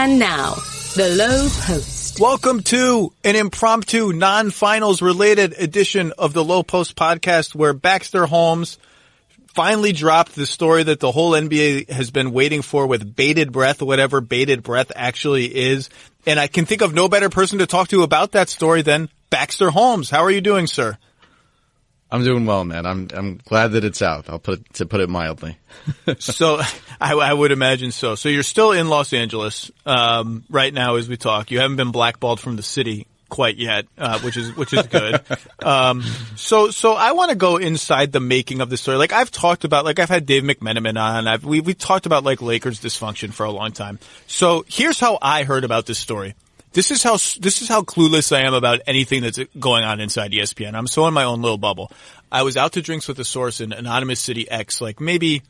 And now, the Lowe Post. Welcome to an impromptu, non-finals related edition of the Lowe Post podcast, where Baxter Holmes finally dropped the story that the whole NBA has been waiting for with bated breath, whatever bated breath actually is. And I can think of no better person to talk to about that story than Baxter Holmes. How are you doing, sir? I'm doing well, man. I'm glad that it's out. To put it mildly. So I would imagine so. So you're still in Los Angeles right now as we talk. You haven't been blackballed from the city quite yet, which is good. So I want to go inside the making of the story. Like I've talked about, like I've had Dave McMenamin on. We've talked about like Lakers dysfunction for a long time. So here's how I heard about this story. This is how clueless I am about anything that's going on inside ESPN. I'm so in my own little bubble. I was out to drinks with a source in Anonymous City X, like maybe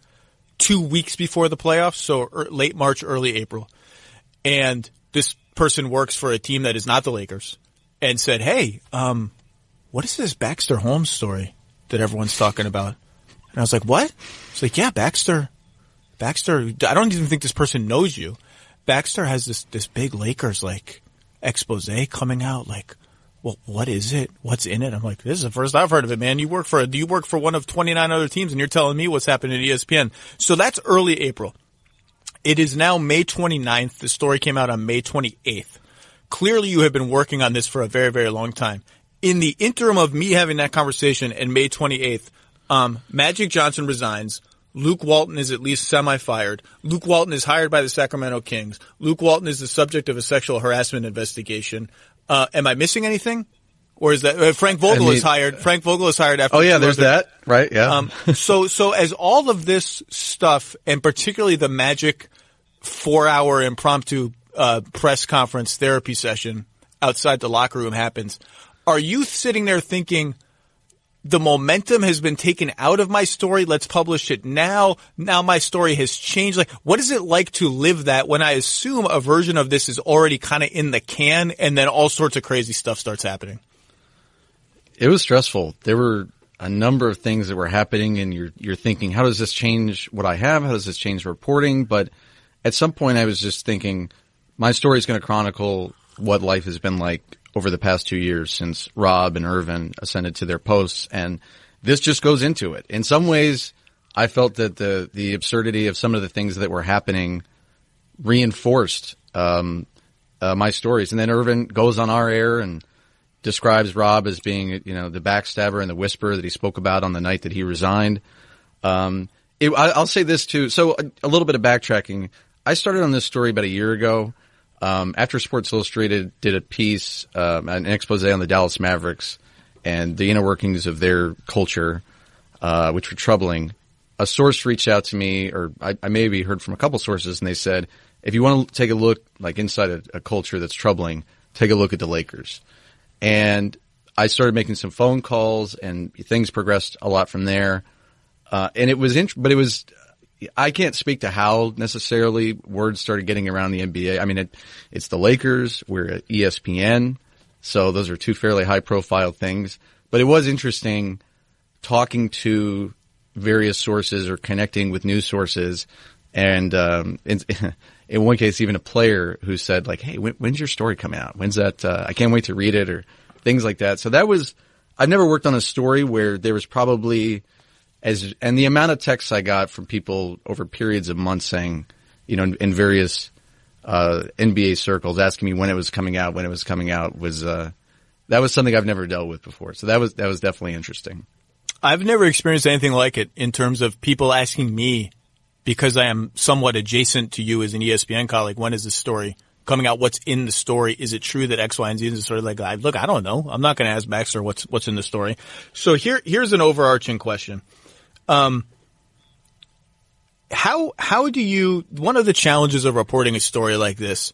2 weeks before the playoffs, so late March, early April. And this person works for a team that is not the Lakers and said, hey, what is this Baxter Holmes story that everyone's talking about? And I was like, what? It's like, yeah, Baxter, I don't even think this person knows you. Baxter has this big Lakers, like, expose coming out, like, well, what is it? What's in it? I'm like, this is the first I've heard of it, man. You work for one of 29 other teams and you're telling me what's happening at ESPN. So that's early April. It is now May 29th. The story came out on May 28th. Clearly you have been working on this for a very, very long time. In the interim of me having that conversation and May 28th, Magic Johnson resigns. Luke Walton is at least semi-fired. Luke Walton is hired by the Sacramento Kings. Luke Walton is the subject of a sexual harassment investigation. Am I missing anything? Or is that Frank Vogel is hired? Frank Vogel is hired after. Oh yeah, there's that, right? Yeah. So as all of this stuff, and particularly the Magic 4-hour impromptu press conference therapy session outside the locker room happens, are you sitting there thinking, the momentum has been taken out of my story, let's publish it now. Now my story has changed. Like, what is it like to live that when I assume a version of this is already kind of in the can and then all sorts of crazy stuff starts happening? It was stressful. There were a number of things that were happening and you're thinking, how does this change what I have? How does this change reporting? But at some point I was just thinking, my story is going to chronicle what life has been like over the past 2 years since Rob and Irvin ascended to their posts, and this just goes into it. In some ways, I felt that the absurdity of some of the things that were happening reinforced my stories. And then Irvin goes on our air and describes Rob as being, the backstabber and the whisperer that he spoke about on the night that he resigned. I'll say this too. So a little bit of backtracking. I started on this story about a year ago. After Sports Illustrated did a piece, an expose on the Dallas Mavericks and the inner workings of their culture, which were troubling, a source reached out to me, or I maybe heard from a couple sources, and they said, if you want to take a look like inside a culture that's troubling, take a look at the Lakers. And I started making some phone calls, and things progressed a lot from there. And it was but it was, I can't speak to how necessarily words started getting around the NBA. I mean, it's the Lakers. We're at ESPN. So those are two fairly high profile things. But it was interesting talking to various sources or connecting with news sources. And, in one case, even a player who said like, hey, when's your story coming out? When's that? I can't wait to read it, or things like that. So I've never worked on a story where there was probably, and the amount of texts I got from people over periods of months saying, in various NBA circles, asking me when it was coming out was that was something I've never dealt with before. So that was definitely interesting. I've never experienced anything like it in terms of people asking me, because I am somewhat adjacent to you as an ESPN colleague, when is this story coming out? What's in the story? Is it true that X, Y, and Z is the story? Like, look, I don't know. I'm not going to ask Baxter what's in the story. So here's an overarching question. How do you, one of the challenges of reporting a story like this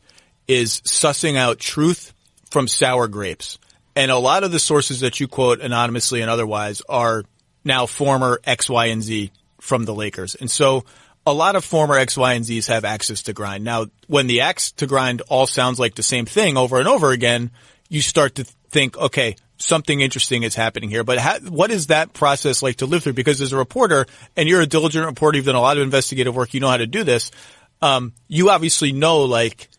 is sussing out truth from sour grapes. And a lot of the sources that you quote anonymously and otherwise are now former X, Y, and Z from the Lakers. And so a lot of former X, Y, and Zs have access to grind. Now, when the axe to grind all sounds like the same thing over and over again, you start to think, okay, something interesting is happening here. But what is that process like to live through? Because as a reporter, and you're a diligent reporter, you've done a lot of investigative work, you know how to do this. You obviously know, like,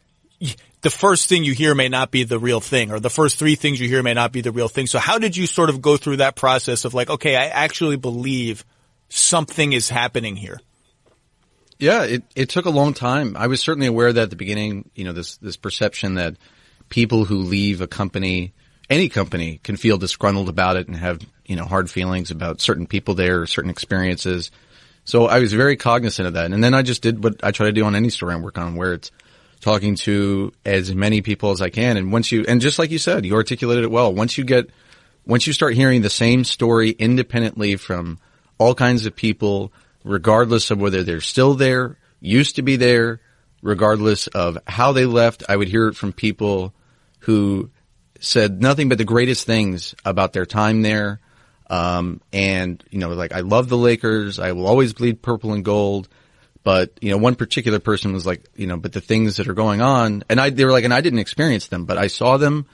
the first thing you hear may not be the real thing, or the first three things you hear may not be the real thing. So how did you sort of go through that process of like, okay, I actually believe something is happening here? Yeah, it took a long time. I was certainly aware that at the beginning, this perception that people who leave a company, any company, can feel disgruntled about it and have, hard feelings about certain people there or certain experiences. So I was very cognizant of that. And then I just did what I try to do on any story I work on, where it's talking to as many people as I can. And just like you said, you articulated it well. Once you start hearing the same story independently from all kinds of people, regardless of whether they're still there, used to be there, regardless of how they left, I would hear it from people who said nothing but the greatest things about their time there. Like, I love the Lakers. I will always bleed purple and gold. But, one particular person was like, but the things that are going on, they were like, and I didn't experience them, but I saw them.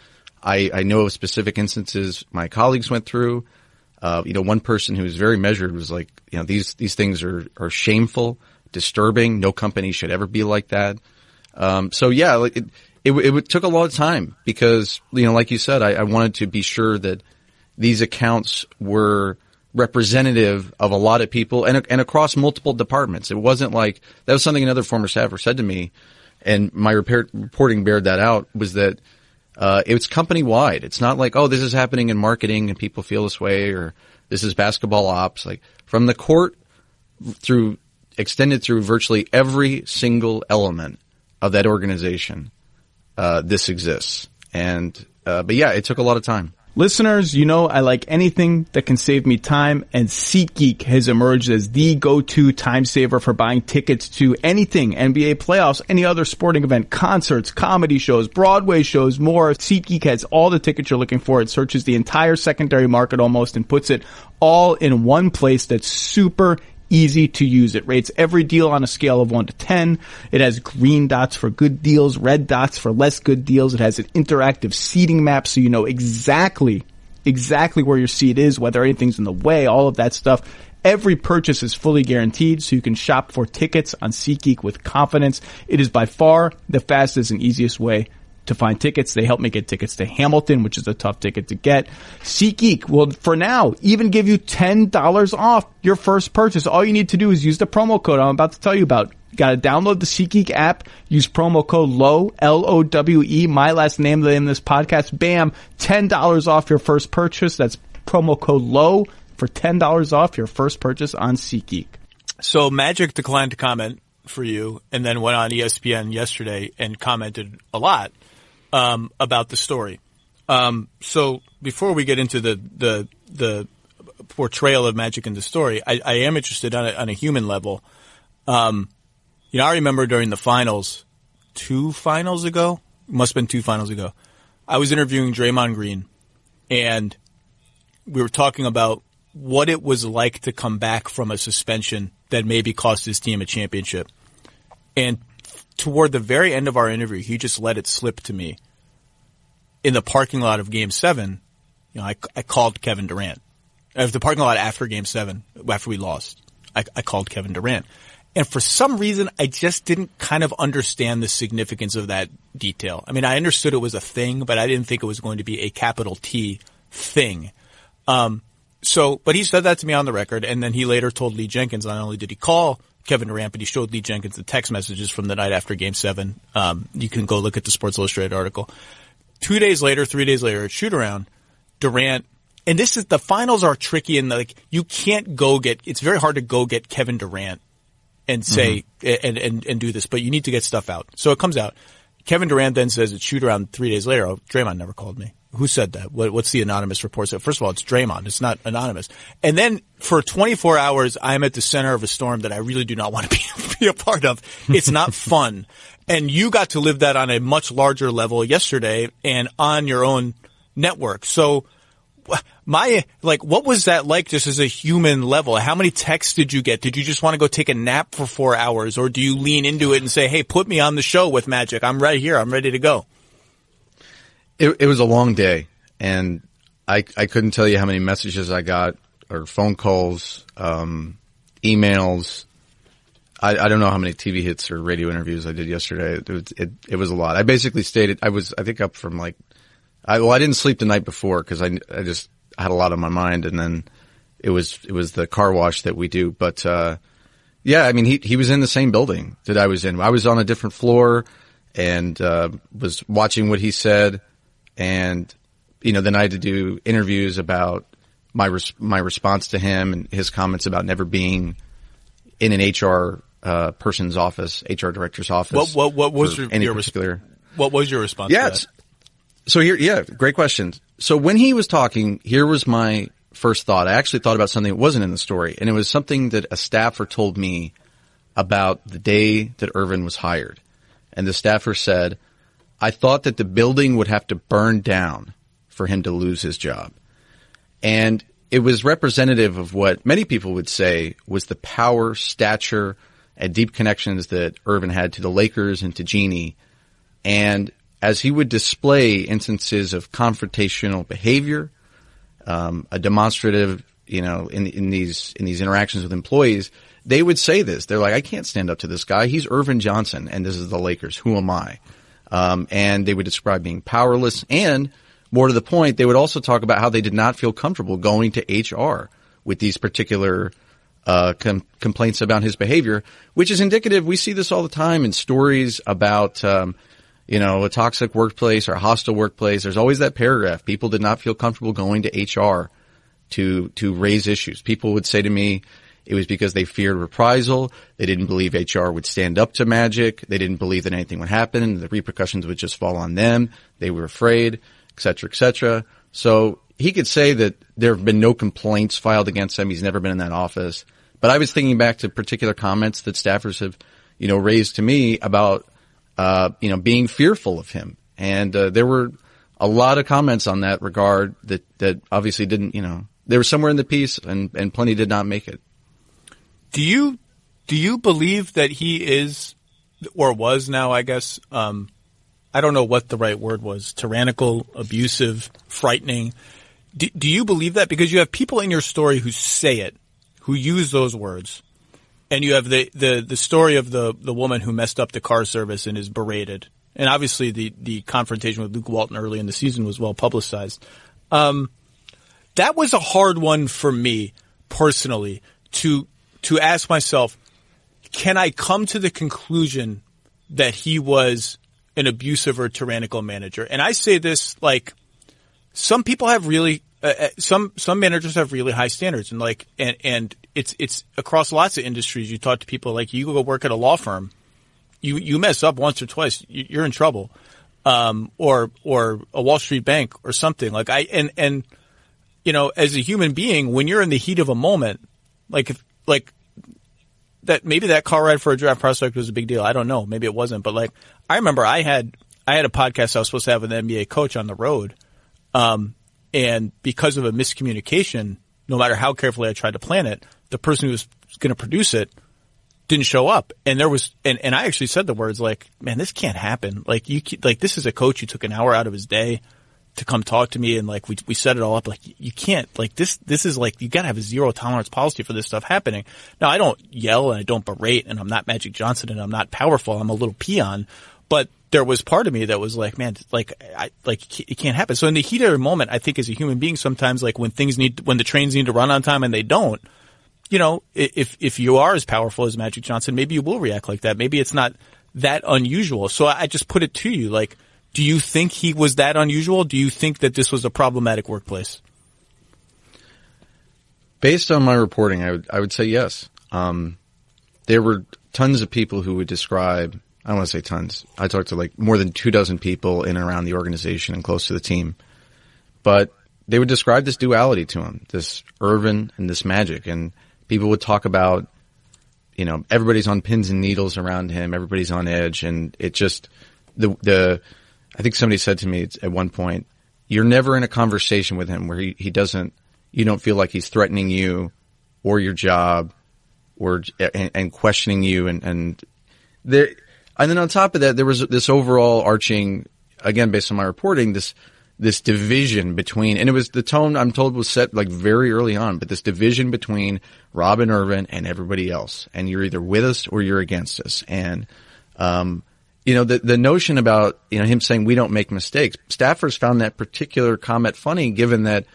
I know of specific instances my colleagues went through. One person who was very measured was like, these things are shameful, disturbing. No company should ever be like that. It took a lot of time because, like you said, I wanted to be sure that these accounts were representative of a lot of people and across multiple departments. It wasn't like, that was something another former staffer said to me, and my reporting bared that out, was that it's company wide. It's not like, oh, this is happening in marketing and people feel this way, or this is basketball ops. Like, from the court extended through virtually every single element of that organization, this exists. But yeah, it took a lot of time. Listeners, I like anything that can save me time, and SeatGeek has emerged as the go-to time saver for buying tickets to anything, NBA playoffs, any other sporting event, concerts, comedy shows, Broadway shows, more. SeatGeek has all the tickets you're looking for. It searches the entire secondary market almost and puts it all in one place that's super easy to use. It rates every deal on a scale of 1 to 10. It has green dots for good deals, red dots for less good deals. It has an interactive seating map so you know exactly where your seat is, whether anything's in the way, all of that stuff. Every purchase is fully guaranteed, so you can shop for tickets on SeatGeek with confidence. It is by far the fastest and easiest way to find tickets. They helped me get tickets to Hamilton, which is a tough ticket to get. SeatGeek will, for now, even give you $10 off your first purchase. All you need to do is use the promo code I'm about to tell you about. You got to download the SeatGeek app, use promo code LOWE, L-O-W-E, my last name, the name of this podcast. Bam, $10 off your first purchase. That's promo code LOWE for $10 off your first purchase on SeatGeek. So Magic declined to comment for you, and then went on ESPN yesterday and commented a lot about the story. So before we get into the portrayal of Magic in the story, I am interested on a human level. I remember during the finals, 2 finals ago, must have been 2 finals ago, I was interviewing Draymond Green, and we were talking about what it was like to come back from a suspension that maybe cost his team a championship. And toward the very end of our interview, he just let it slip to me. In the parking lot of Game 7, I called Kevin Durant. The parking lot after Game 7, after we lost, I called Kevin Durant. And for some reason, I just didn't kind of understand the significance of that detail. I mean, I understood it was a thing, but I didn't think it was going to be a capital T thing. But he said that to me on the record, and then he later told Lee Jenkins not only did he call Kevin Durant, but he showed Lee Jenkins the text messages from the night after Game 7. You can go look at the Sports Illustrated article. 3 days later, at shoot-around, Durant, and the finals are tricky, and you can't it's very hard to go get Kevin Durant and say, and do this, but you need to get stuff out. So it comes out. Kevin Durant then says at shoot-around 3 days later, oh, Draymond never called me. Who said that? What's the anonymous report? So first of all, it's Draymond. It's not anonymous. And then for 24 hours, I'm at the center of a storm that I really do not want to be a part of. It's not fun. And you got to live that on a much larger level yesterday and on your own network. So what was that like just as a human level? How many texts did you get? Did you just want to go take a nap for 4 hours, or do you lean into it and say, hey, put me on the show with Magic. I'm right here. I'm ready to go. It was a long day, and I couldn't tell you how many messages I got, or phone calls, emails. I don't know how many TV hits or radio interviews I did yesterday. It was a lot. I basically stated, I think up from like, I didn't sleep the night before because I just had a lot on my mind, and then it was the car wash that we do. But, yeah, I mean, he was in the same building that I was in. I was on a different floor and, was watching what he said. And, then I had to do interviews about my response to him and his comments about never being in an HR person's office, HR director's office. What was your what was your response? Yeah, to that? So great question. So when he was talking, here was my first thought. I actually thought about something that wasn't in the story, and it was something that a staffer told me about the day that Irvin was hired. And the staffer said, "I thought that the building would have to burn down for him to lose his job." And it was representative of what many people would say was the power, stature, and deep connections that Irvin had to the Lakers and to Jeannie. And as he would display instances of confrontational behavior, a demonstrative, in these interactions with employees, they would say this. They're like, "I can't stand up to this guy. He's Irvin Johnson, and this is the Lakers. Who am I?" And they would describe being powerless, and more to the point, they would also talk about how they did not feel comfortable going to HR with these particular complaints about his behavior, which is indicative. We see this all the time in stories about, a toxic workplace or a hostile workplace. There's always that paragraph. People did not feel comfortable going to HR to raise issues. People would say to me it was because they feared reprisal. They didn't believe HR would stand up to Magic. They didn't believe that anything would happen and the repercussions would just fall on them. They were afraid, et cetera, et cetera. So he could say that there have been no complaints filed against him. He's never been in that office. But I was thinking back to particular comments that staffers have, raised to me about, being fearful of him. And there were a lot of comments on that regard that obviously didn't, they were somewhere in the piece and plenty did not make it. Do you believe that he is, or was now, I guess, I don't know what the right word was, tyrannical, abusive, frightening. Do you believe that? Because you have people in your story who say it, who use those words. And you have the story of the woman who messed up the car service and is berated. And obviously the confrontation with Luke Walton early in the season was well publicized. That was a hard one for me personally to ask myself, can I come to the conclusion that he was an abusive or tyrannical manager? And I say this like some people have really some managers have really high standards, and it's across lots of industries. You talk to people like you go work at a law firm, you mess up once or twice, you're in trouble, or a Wall Street bank or something like and as a human being, when you're in the heat of a moment, like that, maybe that car ride for a draft prospect was a big deal. I don't know, maybe it wasn't, but I remember I had a podcast I was supposed to have with an NBA coach on the road. And because of a miscommunication, no matter how carefully I tried to plan it, the person who was going to produce it didn't show up. And there was, and I actually said the words man, this can't happen. This is a coach who took an hour out of his day to come talk to me. And we set it all up. You can't, this is you gotta have a zero tolerance policy for this stuff happening. Now, I don't yell and I don't berate and I'm not Magic Johnson and I'm not powerful. I'm a little peon, but there was part of me that was man, it can't happen. So in the heat of the moment, I think as a human being, sometimes when the trains need to run on time and they don't, if you are as powerful as Magic Johnson, maybe you will react like that. Maybe it's not that unusual. So I just put it to you, do you think he was that unusual? Do you think that this was a problematic workplace? Based on my reporting, I would say yes. There were tons of people who would describe, I don't want to say tons. I talked to more than 24 people in and around the organization and close to the team. But they would describe this duality to him, this Irvin and this Magic. And people would talk about, everybody's on pins and needles around him. Everybody's on edge. And it just, I think somebody said to me at one point, you're never in a conversation with him where you don't feel like he's threatening you or your job and questioning you. And then on top of that, there was this overall arching, again, based on my reporting, this this division between, and it was the tone I'm told was set like very early on, but this division between Rob and Irvin and everybody else. And you're either with us or you're against us. And, the notion about, him saying we don't make mistakes, staffers found that particular comment funny given that,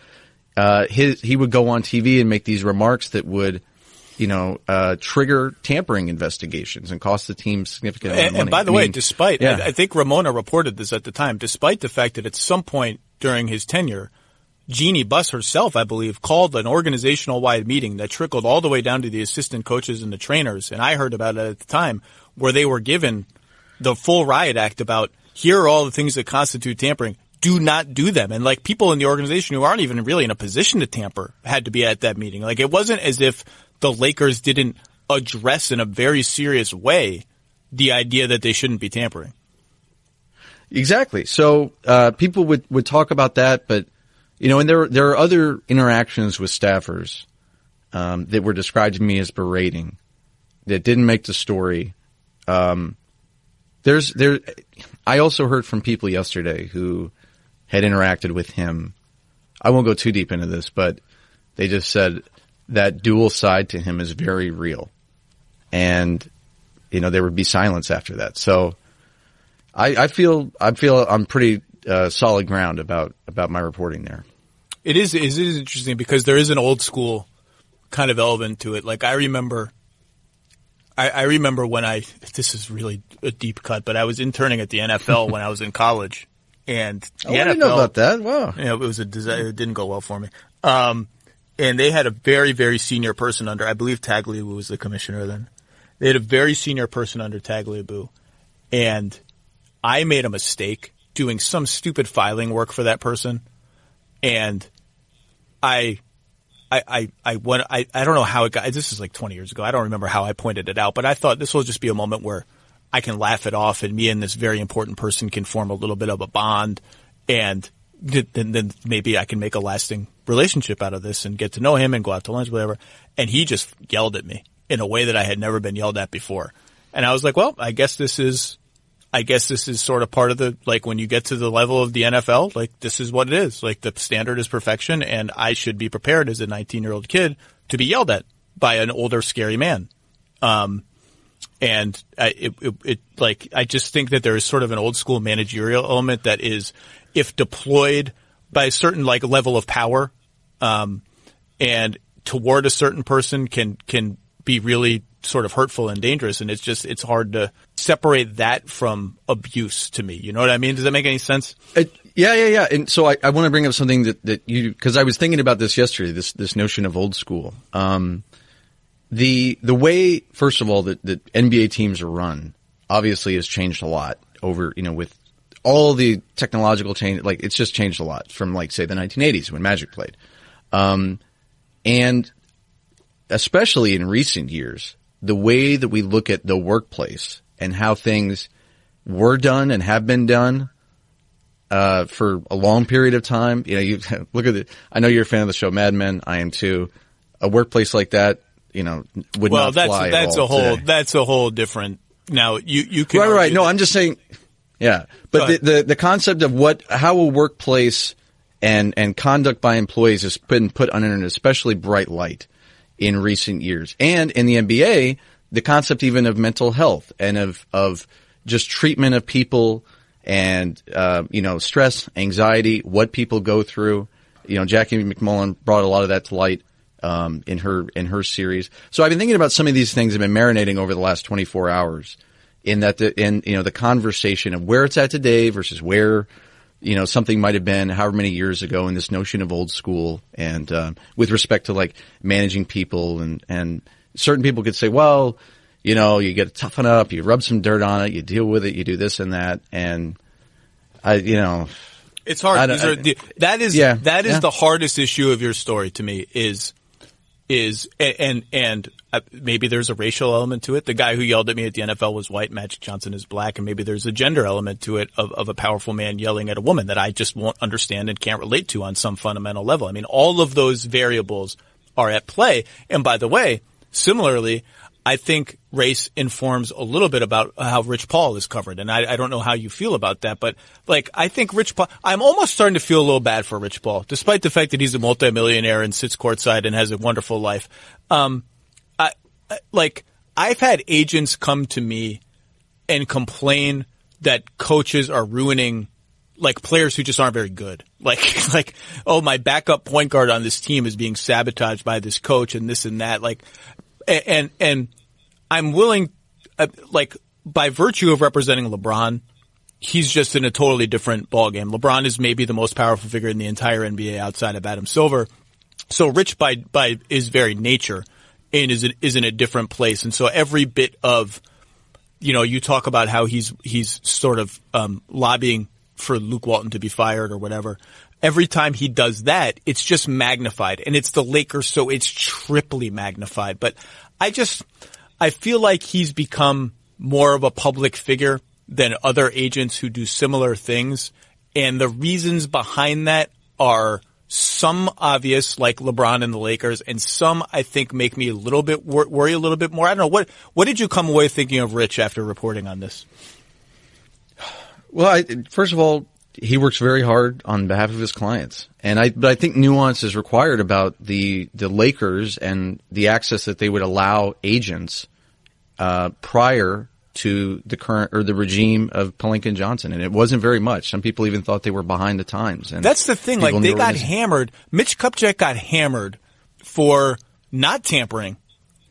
he would go on TV and make these remarks that would, trigger tampering investigations and cost the team significant amount of money. And by the way, despite, I think Ramona reported this at the time, despite the fact that at some point during his tenure, Jeannie Buss herself, I believe, called an organizational-wide meeting that trickled all the way down to the assistant coaches and the trainers, and I heard about it at the time, where they were given the full riot act about, here are all the things that constitute tampering. Do not do them. And like people in the organization who aren't even really in a position to tamper had to be at that meeting. Like it wasn't as if the Lakers didn't address in a very serious way the idea that they shouldn't be tampering. Exactly. So people would talk about that, but and there are other interactions with staffers that were described to me as berating that didn't make the story. I also heard from people yesterday who had interacted with him. I won't go too deep into this, but they just said that dual side to him is very real. And, there would be silence after that. So I feel I'm pretty solid ground about my reporting there. It is interesting because there is an old school kind of element to it. Like I remember when this is really a deep cut, but I was interning at the NFL when I was in college. And the NFL, I didn't know about that. Wow. It was it didn't go well for me. And they had a very, very senior person under, I believe Tagliabue was the commissioner then. They had a very senior person under Tagliabue. And I made a mistake doing some stupid filing work for that person. And I don't know how it got, this is like 20 years ago. I don't remember how I pointed it out, but I thought this will just be a moment where I can laugh it off and me and this very important person can form a little bit of a bond and then maybe I can make a lasting relationship out of this and get to know him and go out to lunch, whatever. And he just yelled at me in a way that I had never been yelled at before. And I was like, well, I guess this is sort of part of the, like when you get to the level of the NFL, like this is what it is. Like the standard is perfection and I should be prepared as a 19-year-old kid to be yelled at by an older, scary man. And I just think that there is sort of an old school managerial element that is, if deployed by a certain like level of power, and toward a certain person can be really sort of hurtful and dangerous. And it's hard to separate that from abuse to me. You know what I mean? Does that make any sense? Yeah. And so I want to bring up something that you, cause I was thinking about this yesterday, this notion of old school. The way, first of all, that NBA teams are run obviously has changed a lot over, with all the technological change. Like it's just changed a lot from like, say, the 1980s when Magic played. And especially in recent years, the way that we look at the workplace and how things were done and have been done, for a long period of time. You look at I know you're a fan of the show Mad Men. I am too. A workplace like that, would not fly at all that's a whole different. Now you can right. No, I'm just saying. Yeah, but the concept of how a workplace and conduct by employees has been put under an especially bright light in recent years, and in the NBA, the concept even of mental health and of just treatment of people and stress, anxiety, what people go through. Jackie McMullen brought a lot of that to light. In her series. So I've been thinking about some of these things that have been marinating over the last 24 hours in that the conversation of where it's at today versus where, something might have been however many years ago, and this notion of old school and, with respect to like managing people and certain people could say, well, you get to toughen up, you rub some dirt on it, you deal with it, you do this and that. And it's hard. That is the hardest issue of your story to me is maybe there's a racial element to it. The guy who yelled at me at the NFL was white, Magic Johnson is black, and maybe there's a gender element to it of a powerful man yelling at a woman that I just won't understand and can't relate to on some fundamental level. I mean, all of those variables are at play. And by the way, similarly, I think race informs a little bit about how Rich Paul is covered. And I don't know how you feel about that, but like, I think Rich Paul, I'm almost starting to feel a little bad for Rich Paul, despite the fact that he's a multimillionaire and sits courtside and has a wonderful life. I've had agents come to me and complain that coaches are ruining like players who just aren't very good. Like, oh, my backup point guard on this team is being sabotaged by this coach and this and that. Like, and I'm willing, like, by virtue of representing LeBron, he's just in a totally different ballgame. LeBron is maybe the most powerful figure in the entire NBA outside of Adam Silver. So Rich by his very nature and is in a different place. And so every bit of, you talk about how he's sort of, lobbying for Luke Walton to be fired or whatever. Every time he does that, it's just magnified, and it's the Lakers, so it's triply magnified. But I feel like he's become more of a public figure than other agents who do similar things. And the reasons behind that are some obvious, like LeBron and the Lakers, and some I think make me a little bit worry a little bit more. I don't know. What did you come away thinking of Rich after reporting on this? Well, first of all, he works very hard on behalf of his clients. But I think nuance is required about the Lakers and the access that they would allow agents, prior to the current or the regime of Pelinka and Johnson. And it wasn't very much. Some people even thought they were behind the times. And that's the thing. Like, they got hammered. Mitch Kupchak got hammered for not tampering,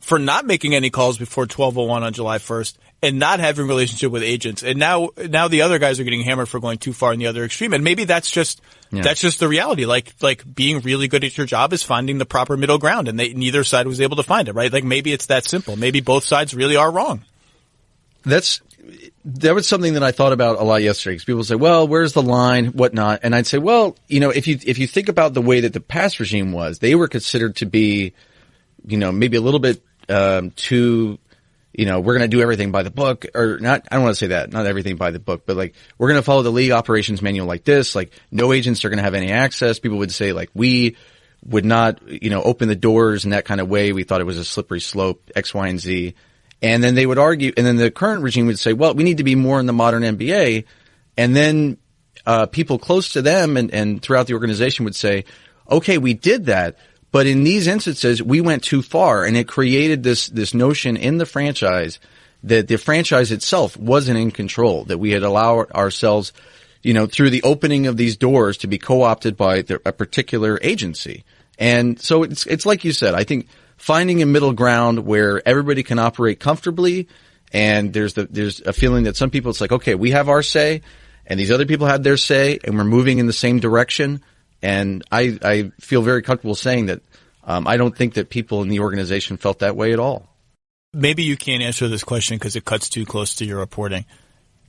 for not making any calls before 12:01 on July 1st. And not having a relationship with agents. And now the other guys are getting hammered for going too far in the other extreme. And maybe that's just the reality. Like being really good at your job is finding the proper middle ground, and neither side was able to find it, right? Like, maybe it's that simple. Maybe both sides really are wrong. That was something that I thought about a lot yesterday, because people say, well, where's the line, whatnot? And I'd say, well, if you think about the way that the past regime was, they were considered to be, maybe a little bit, too, we're going to do everything by the book, or not. I don't want to say that, not everything by the book, but like, we're going to follow the league operations manual like this. Like, no agents are going to have any access. People would say, like, we would not, open the doors in that kind of way. We thought it was a slippery slope, X, Y, and Z. And then they would argue, and then the current regime would say, well, we need to be more in the modern NBA. And then, people close to them and throughout the organization would say, okay, we did that. But in these instances, we went too far, and it created this notion in the franchise that the franchise itself wasn't in control, that we had allowed ourselves, through the opening of these doors to be co-opted by a particular agency. And so it's like you said, I think finding a middle ground where everybody can operate comfortably, and there's a feeling that some people, it's like, okay, we have our say, and these other people have their say, and we're moving in the same direction. And I feel very comfortable saying that I don't think that people in the organization felt that way at all. Maybe you can't answer this question because it cuts too close to your reporting.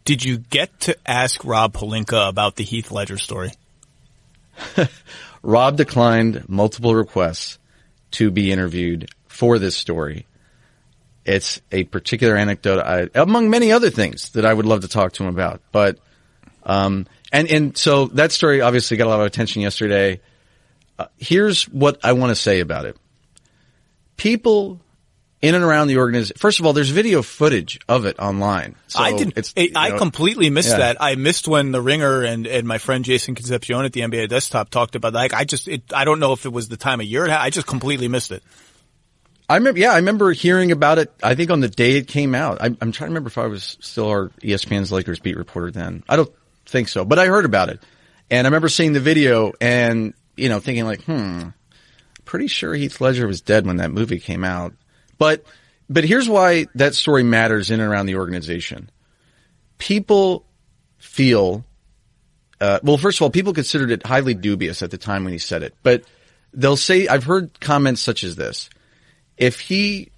Did you get to ask Rob Pelinka about the Heath Ledger story? Rob declined multiple requests to be interviewed for this story. It's a particular anecdote, among many other things, that I would love to talk to him about. But And so that story obviously got a lot of attention yesterday. Here's what I want to say about it. People in and around the organization, first of all, there's video footage of it online. So I completely missed that. I missed when The Ringer and my friend Jason Concepcion at the NBA Desktop talked about that. I don't know if it was the time of year. I just completely missed it. I remember hearing about it, I think on the day it came out. I'm trying to remember if I was still our ESPN's Lakers beat reporter then. I don't think so, but I heard about it. And I remember seeing the video and, thinking like, pretty sure Heath Ledger was dead when that movie came out. But here's why that story matters in and around the organization. People feel, first of all, people considered it highly dubious at the time when he said it, but they'll say, I've heard comments such as this. If he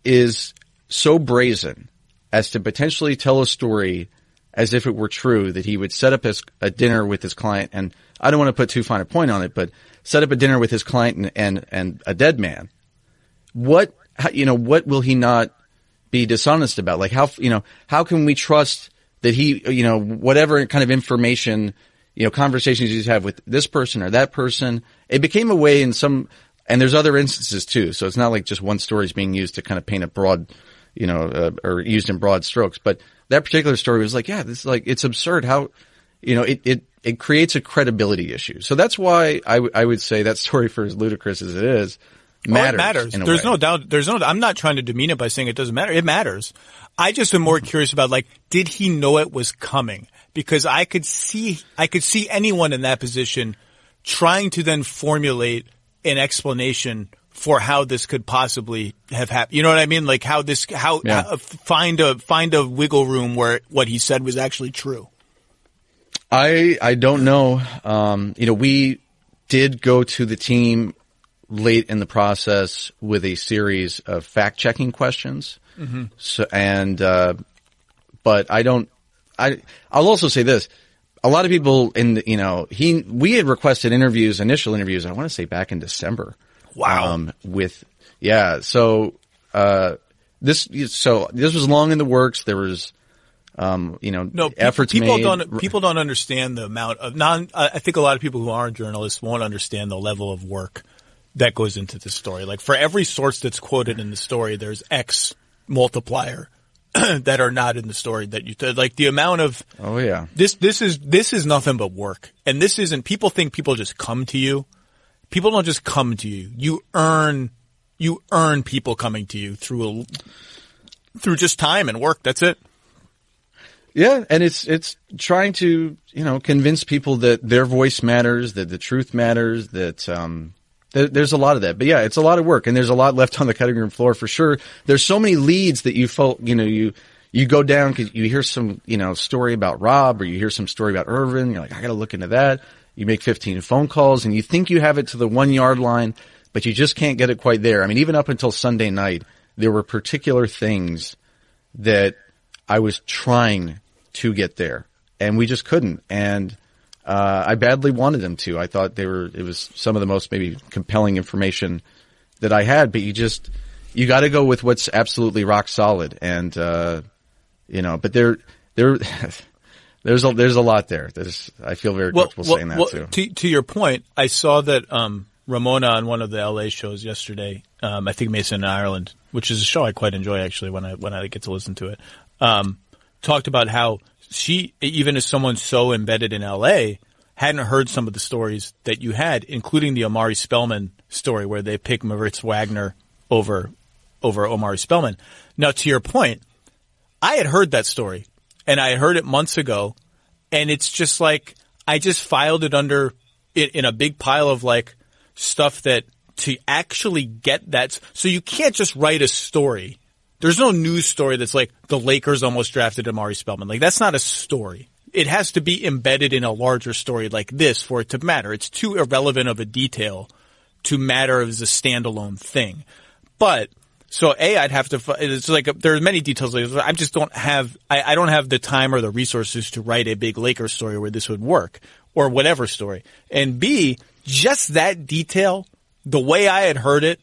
is so brazen as to potentially tell a story as if it were true, that he would set up a dinner with his client, and I don't want to put too fine a point on it, but set up a dinner with his client and a dead man, what will he not be dishonest about? Like how can we trust that he, whatever kind of information, conversations you have with this person or that person, it became a way in some, and there's other instances too. So it's not like just one story is being used to kind of paint a broad or used in broad strokes. But that particular story was like, yeah, this is like, it's absurd how, it creates a credibility issue. So that's why I would say that story, for as ludicrous as it is, matters. It matters. In a There's way. no doubt. I'm not trying to demean it by saying it doesn't matter. It matters. I just am more curious about, like, did he know it was coming? Because I could see anyone in that position trying to then formulate an explanation for how this could possibly have happened. You know what I mean? Like find a wiggle room where what he said was actually true. I don't know. We did go to the team late in the process with a series of fact-checking questions. Mm-hmm. But I'll also say this. A lot of people we had requested initial interviews, I want to say back in December. Wow. This was long in the works. There was, efforts made. People don't understand the amount of I think a lot of people who aren't journalists won't understand the level of work that goes into the story. Like, for every source that's quoted in the story, there's X multiplier that are not in the story like the amount of, oh yeah, this is nothing but work. And this isn't, people think people just come to you. People don't just come to you. You earn people coming to you through just time and work. That's it. Yeah. And it's trying to, convince people that their voice matters, that the truth matters, that, there's a lot of that. But yeah, it's a lot of work, and there's a lot left on the cutting room floor for sure. There's so many leads that you go down because you hear some, story about Rob, or you hear some story about Irvin. You're like, I got to look into that. You make 15 phone calls and you think you have it to the 1 yard line, but you just can't get it quite there. I mean, even up until Sunday night, there were particular things that I was trying to get there, and we just couldn't. And I badly wanted them to. I thought it was some of the most maybe compelling information that I had, but you got to go with what's absolutely rock solid. And, but there's a lot there. I feel very comfortable saying that too. To your point, I saw that, Ramona on one of the LA shows yesterday, I think Mason in Ireland, which is a show I quite enjoy actually when I get to listen to it, talked about how she, even as someone so embedded in LA, hadn't heard some of the stories that you had, including the Omari Spellman story where they picked Moritz Wagner over Omari Spellman. Now, to your point, I had heard that story, and I had heard it months ago, and it's just like I just filed it under it in a big pile of like stuff that to actually get that. So you can't just write a story. There's no news story that's like the Lakers almost drafted Omari Spellman. Like, that's not a story. It has to be embedded in a larger story like this for it to matter. It's too irrelevant of a detail to matter as a standalone thing. But so I'd have to. It's like there are many details. I just don't have. I don't have the time or the resources to write a big Lakers story where this would work, or whatever story. And B, just that detail, the way I had heard it,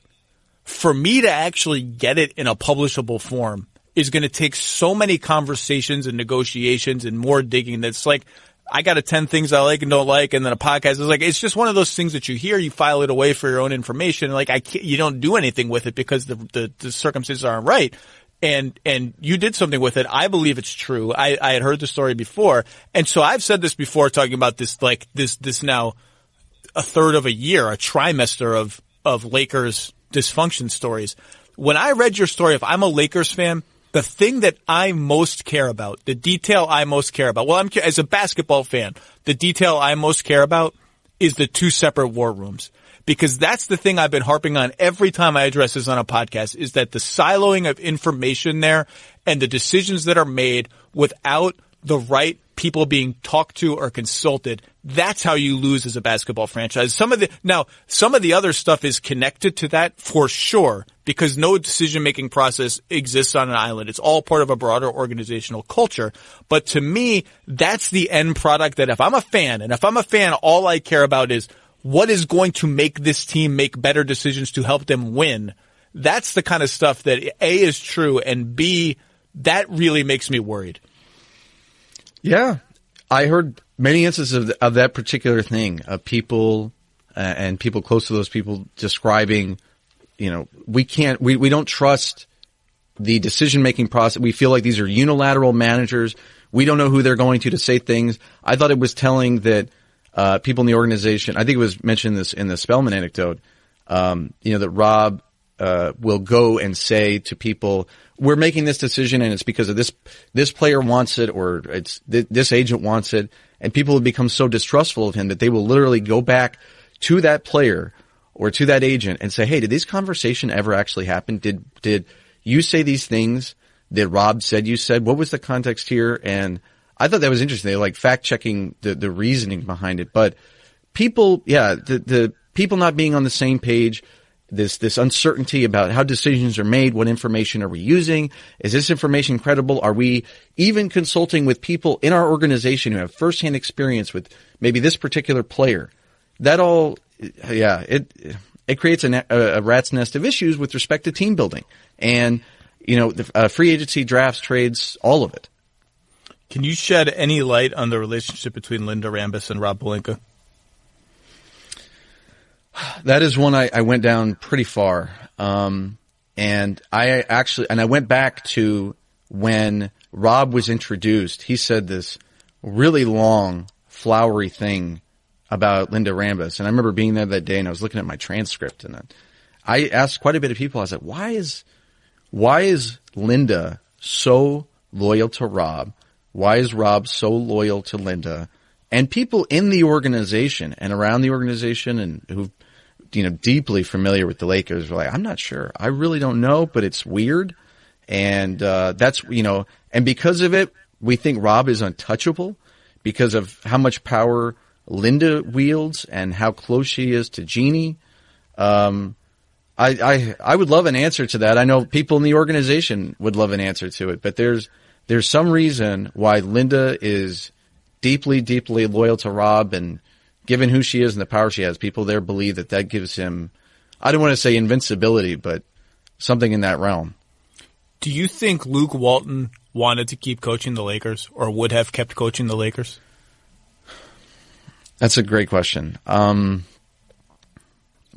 for me to actually get it in a publishable form is going to take so many conversations and negotiations and more digging. That's like, I got 10 things I like and don't like, and then a podcast is like, it's just one of those things that you hear, you file it away for your own information. Like, you don't do anything with it because the circumstances aren't right. And you did something with it. I believe it's true. I had heard the story before. And so I've said this before, talking about this, like this now a third of a year, a trimester of Lakers dysfunction stories. When I read your story, if I'm a Lakers fan, the thing that I most care about, the detail I most care about, well, as a basketball fan, the detail I most care about is the two separate war rooms. Because that's the thing I've been harping on every time I address this on a podcast, is that the siloing of information there and the decisions that are made without the right people being talked to or consulted, that's how you lose as a basketball franchise. Some of the other stuff is connected to that for sure, because no decision-making process exists on an island. It's all part of a broader organizational culture. But to me, that's the end product that if I'm a fan, all I care about is what is going to make this team make better decisions to help them win. That's the kind of stuff that A, is true, and B, that really makes me worried. Yeah. I heard many instances of that particular thing, of people and people close to those people describing, we don't trust the decision-making process. We feel like these are unilateral managers. We don't know who they're going to say things. I thought it was telling that people in the organization, I think it was mentioned this in the Spellman anecdote, that Rob will go and say to people, we're making this decision and it's because of this player wants it, or it's this agent wants it. And people have become so distrustful of him that they will literally go back to that player or to that agent and say, hey, did this conversation ever actually happen? Did you say these things that Rob said you said? What was the context here? And I thought that was interesting. They like fact checking the reasoning behind it. But people, the people not being on the same page, this uncertainty about how decisions are made, what information are we using? Is this information credible? Are we even consulting with people in our organization who have firsthand experience with maybe this particular player? That all, it creates a rat's nest of issues with respect to team building. And, the free agency, drafts, trades, all of it. Can you shed any light on the relationship between Linda Rambis and Rob Pelinka? That is one I went down pretty far. And I went back to when Rob was introduced. He said this really long, flowery thing about Linda Rambis. And I remember being there that day and I was looking at my transcript and I asked quite a bit of people. I was like, why is Linda so loyal to Rob? Why is Rob so loyal to Linda? And people in the organization and around the organization and who've, deeply familiar with the Lakers were like, I'm not sure. I really don't know, but it's weird. And, that's, and because of it, we think Rob is untouchable because of how much power Linda wields and how close she is to Jeannie. I would love an answer to that. I know people in the organization would love an answer to it, but there's some reason why Linda is deeply, deeply loyal to Rob, and given who she is and the power she has, people there believe that gives him, I don't want to say invincibility, but something in that realm. Do you think Luke Walton wanted to keep coaching the Lakers or would have kept coaching the Lakers? That's a great question.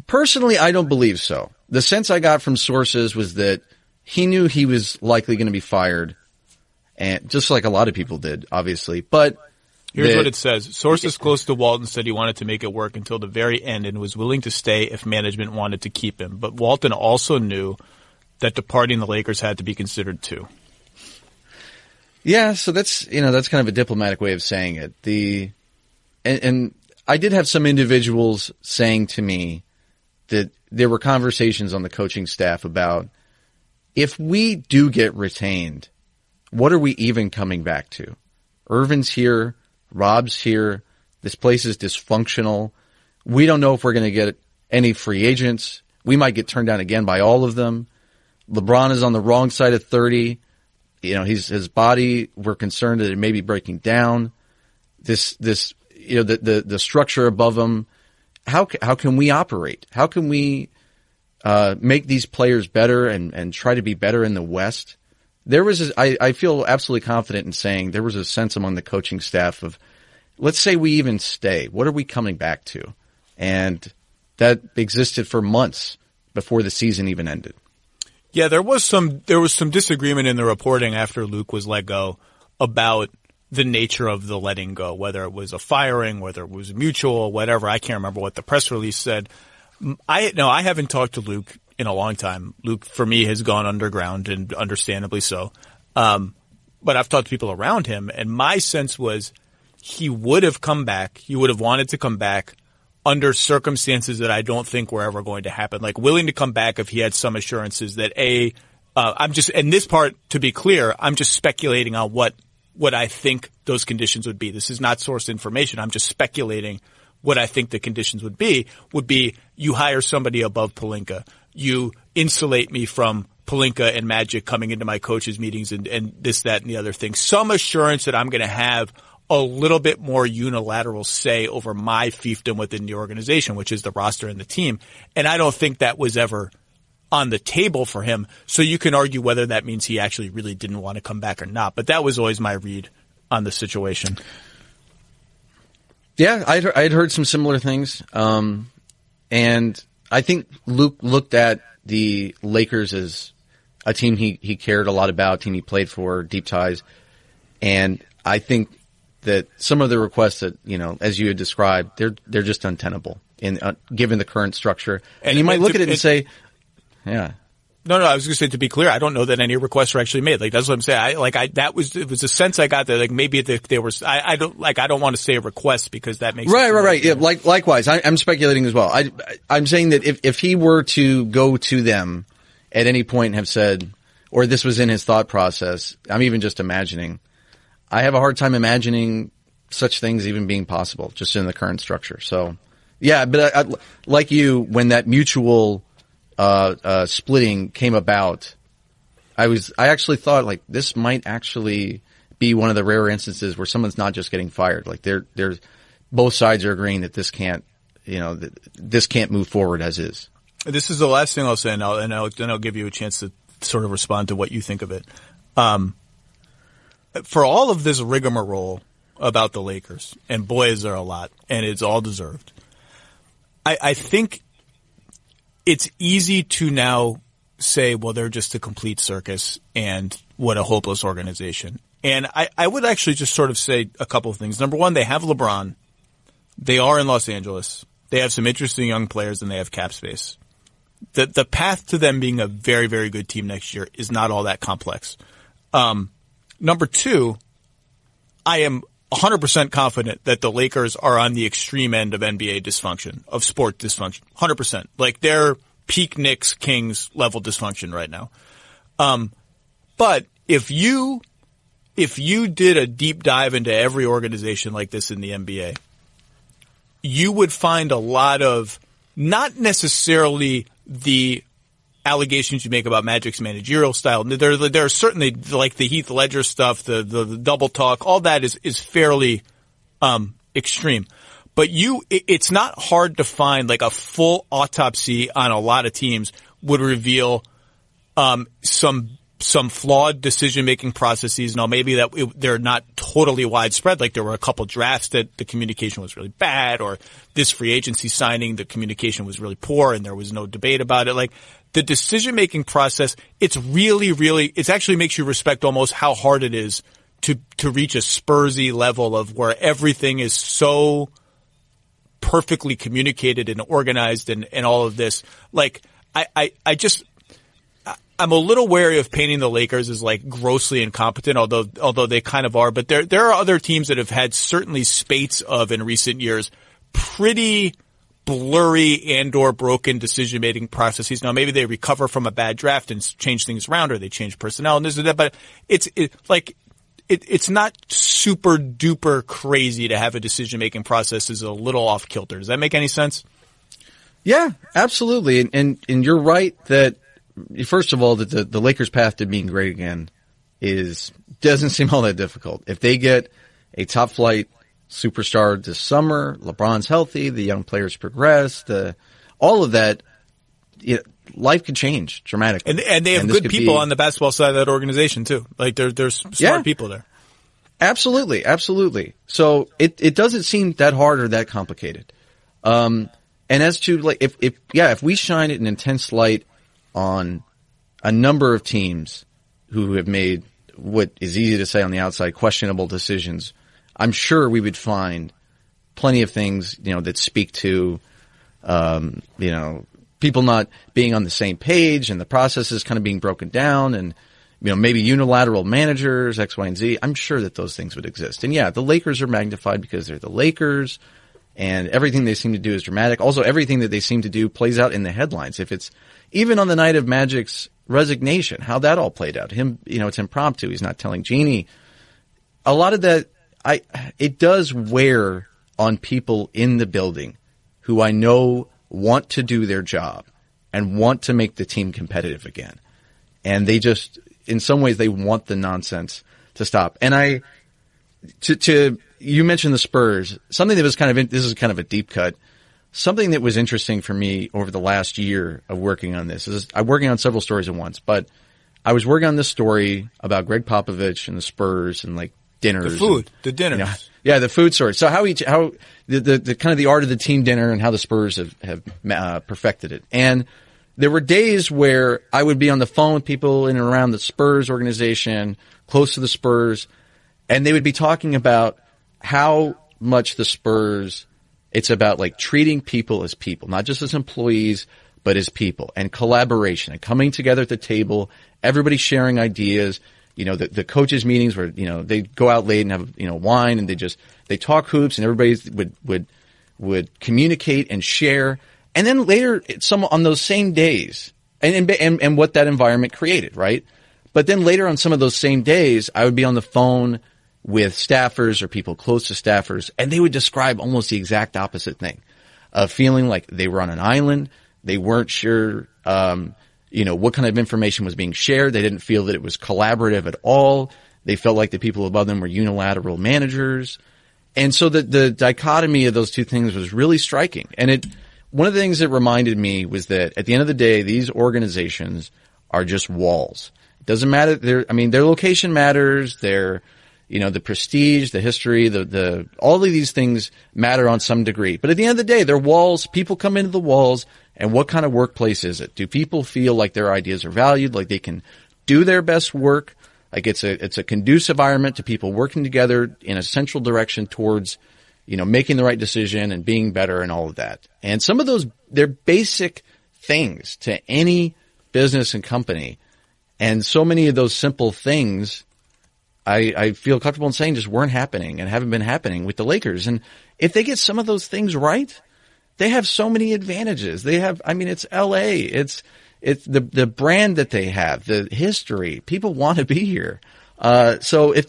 Personally, I don't believe so. The sense I got from sources was that he knew he was likely going to be fired, and just like a lot of people did, obviously. But here's what it says. Sources close to Walton said he wanted to make it work until the very end and was willing to stay if management wanted to keep him. But Walton also knew that departing the Lakers had to be considered too. Yeah, so that's kind of a diplomatic way of saying it. And I did have some individuals saying to me that there were conversations on the coaching staff about, if we do get retained, what are we even coming back to? Irvin's here. Rob's here. This place is dysfunctional. We don't know if we're going to get any free agents. We might get turned down again by all of them. LeBron is on the wrong side of 30. His body, we're concerned that it may be breaking down. The structure above him. How can we operate? How can we make these players better and try to be better in the West? I feel absolutely confident in saying there was a sense among the coaching staff of, let's say we even stay. What are we coming back to? And that existed for months before the season even ended. Yeah, there was some disagreement in the reporting after Luke was let go about the nature of the letting go, whether it was a firing, whether it was mutual, whatever. I can't remember what the press release said. I haven't talked to Luke in a long time. Luke, for me, has gone underground, and understandably so. But I've talked to people around him, and my sense was he would have come back. He would have wanted to come back under circumstances that I don't think were ever going to happen. Like willing to come back if he had some assurances that and this part, to be clear, I'm just speculating on what I think those conditions would be. This is not sourced information. I'm just speculating what I think the conditions would be you hire somebody above Pelinka. You insulate me from Pelinka and Magic coming into my coaches' meetings and this, that, and the other thing. Some assurance that I'm going to have a little bit more unilateral say over my fiefdom within the organization, which is the roster and the team. And I don't think that was ever on the table for him. So you can argue whether that means he actually really didn't want to come back or not. But that was always my read on the situation. Yeah, I'd heard some similar things. And I think Luke looked at the Lakers as a team he cared a lot about, a team he played for, deep ties. And I think that some of the requests that, as you had described, they're just untenable given the current structure. And you might look at it and say, yeah. No, I was going to say, to be clear, I don't know that any requests were actually made. Like, that's what I'm saying. It was a sense I got that, like, maybe they were, I don't want to say a request because that makes Right. Yeah, likewise. I'm speculating as well. I'm saying that if he were to go to them at any point and have said, or this was in his thought process, I'm even just imagining, I have a hard time imagining such things even being possible just in the current structure. So, yeah, but I, like you, when that mutual splitting came about, I actually thought, like, this might actually be one of the rare instances where someone's not just getting fired. Like, there's both sides are agreeing that this can't move forward as is. This is the last thing I'll say, and I'll give you a chance to sort of respond to what you think of it. For all of this rigmarole about the Lakers, and boy, is there a lot, and it's all deserved. I think it's easy to now say, well, they're just a complete circus and what a hopeless organization. And I would actually just sort of say a couple of things. Number one, they have LeBron. They are in Los Angeles. They have some interesting young players and they have cap space. The path to them being a very, very good team next year is not all that complex. Number two, I am 100% confident that the Lakers are on the extreme end of NBA dysfunction, of sport dysfunction. 100%. Like, they're peak Knicks Kings level dysfunction right now. But if you did a deep dive into every organization like this in the NBA, you would find a lot of, not necessarily the allegations you make about Magic's managerial style. There are certainly, like, the Heath Ledger stuff, the double talk, all that is fairly extreme. But it's not hard to find, like, a full autopsy on a lot of teams would reveal some flawed decision-making processes. Now, maybe they're not totally widespread. Like, there were a couple drafts that the communication was really bad, or this free agency signing, the communication was really poor and there was no debate about it. Like, the decision-making process, it's really, really, it actually makes you respect almost how hard it is to reach a Spursy level of where everything is so perfectly communicated and organized and all of this. Like, I'm a little wary of painting the Lakers as, like, grossly incompetent, although they kind of are. But there are other teams that have had certainly spates of, in recent years, pretty blurry and/or broken decision-making processes. Now, maybe they recover from a bad draft and change things around, or they change personnel and this and that. But it's not super duper crazy to have a decision-making process is a little off kilter. Does that make any sense? Yeah, absolutely. And you're right that, first of all, that the Lakers' path to being great again doesn't seem all that difficult. If they get a top flight superstar this summer, LeBron's healthy, the young players progress, all of that, life could change dramatically. And they have good people on the basketball side of that organization too. Like, there's smart people there. Absolutely. So it doesn't seem that hard or that complicated. And as to, like, if we shine an intense light on a number of teams who have made what is easy to say on the outside questionable decisions, I'm sure we would find plenty of things, that speak to, people not being on the same page and the processes kind of being broken down and, maybe unilateral managers, X, Y, and Z. I'm sure that those things would exist. And yeah, the Lakers are magnified because they're the Lakers and everything they seem to do is dramatic. Also, everything that they seem to do plays out in the headlines. If it's even on the night of Magic's resignation, how that all played out. Him, it's impromptu. He's not telling Jeannie. A lot of that, it does wear on people in the building who I know want to do their job and want to make the team competitive again. And they just, in some ways, they want the nonsense to stop. And you mentioned the Spurs, something that was this is kind of a deep cut. Something that was interesting for me over the last year of working on this is I'm working on several stories at once, but I was working on this story about Greg Popovich and the Spurs and, like, dinners. The dinners. The food story. So how the kind of the art of the team dinner and how the Spurs have perfected it. And there were days where I would be on the phone with people in and around the Spurs organization, close to the Spurs, and they would be talking about how much the Spurs, it's about like treating people as people, not just as employees, but as people, and collaboration and coming together at the table, everybody sharing ideas. You know, the coaches meetings where, you know, they go out late and have, you know, wine and they talk hoops and everybody would communicate and share. And then later, on those same days, and what that environment created, right? But then later on some of those same days, I would be on the phone with staffers or people close to staffers, and they would describe almost the exact opposite thing, of feeling like they were on an island. They weren't sure, you know, what kind of information was being shared. They didn't feel that it was collaborative at all. They felt like the people above them were unilateral managers. And so the dichotomy of those two things was really striking. And one of the things that reminded me was that at the end of the day, these organizations are just walls. It doesn't matter. Their location matters. Their, you know, the prestige, the history, all of these things matter on some degree. But at the end of the day, they're walls. People come into the walls. And what kind of workplace is it? Do people feel like their ideas are valued, like they can do their best work? Like it's a conducive environment to people working together in a central direction towards, you know, making the right decision and being better and all of that. And some of those, they're basic things to any business and company. And so many of those simple things, I feel comfortable in saying, just weren't happening and haven't been happening with the Lakers. And if they get some of those things right, they have so many advantages. They have, I mean, it's LA. It's the brand that they have, the history. People want to be here. So if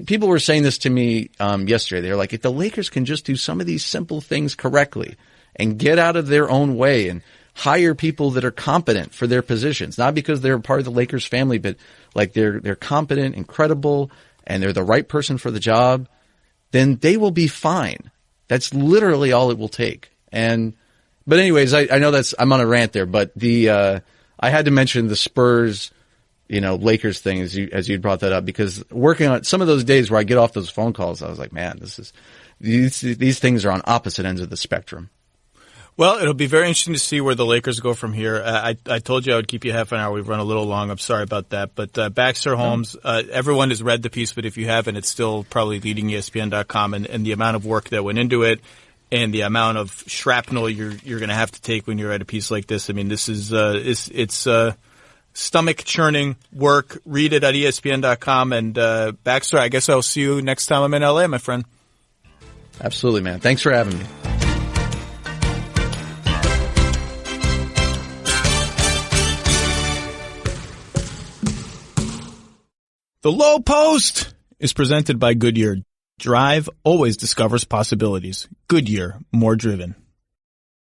people were saying this to me, yesterday, they're like, if the Lakers can just do some of these simple things correctly and get out of their own way and hire people that are competent for their positions, not because they're part of the Lakers family, but like they're competent and credible and they're the right person for the job, then they will be fine. That's literally all it will take. But anyways, I know I'm on a rant there, but I had to mention the Spurs, you know, Lakers thing as you brought that up, because working on some of those days where I get off those phone calls, I was like, man, these things are on opposite ends of the spectrum. Well, it'll be very interesting to see where the Lakers go from here. I told you I would keep you half an hour. We've run a little long. I'm sorry about that. But Baxter Holmes, everyone has read the piece, but if you haven't, it's still probably leading ESPN.com, and the amount of work that went into it and the amount of shrapnel you're going to have to take when you write a piece like this. I mean, this is it's stomach churning work. Read it at ESPN.com. And Baxter, I guess I'll see you next time I'm in LA, my friend. Absolutely, man. Thanks for having me. The Lowe Post is presented by Goodyear. Drive always discovers possibilities. Goodyear, more driven.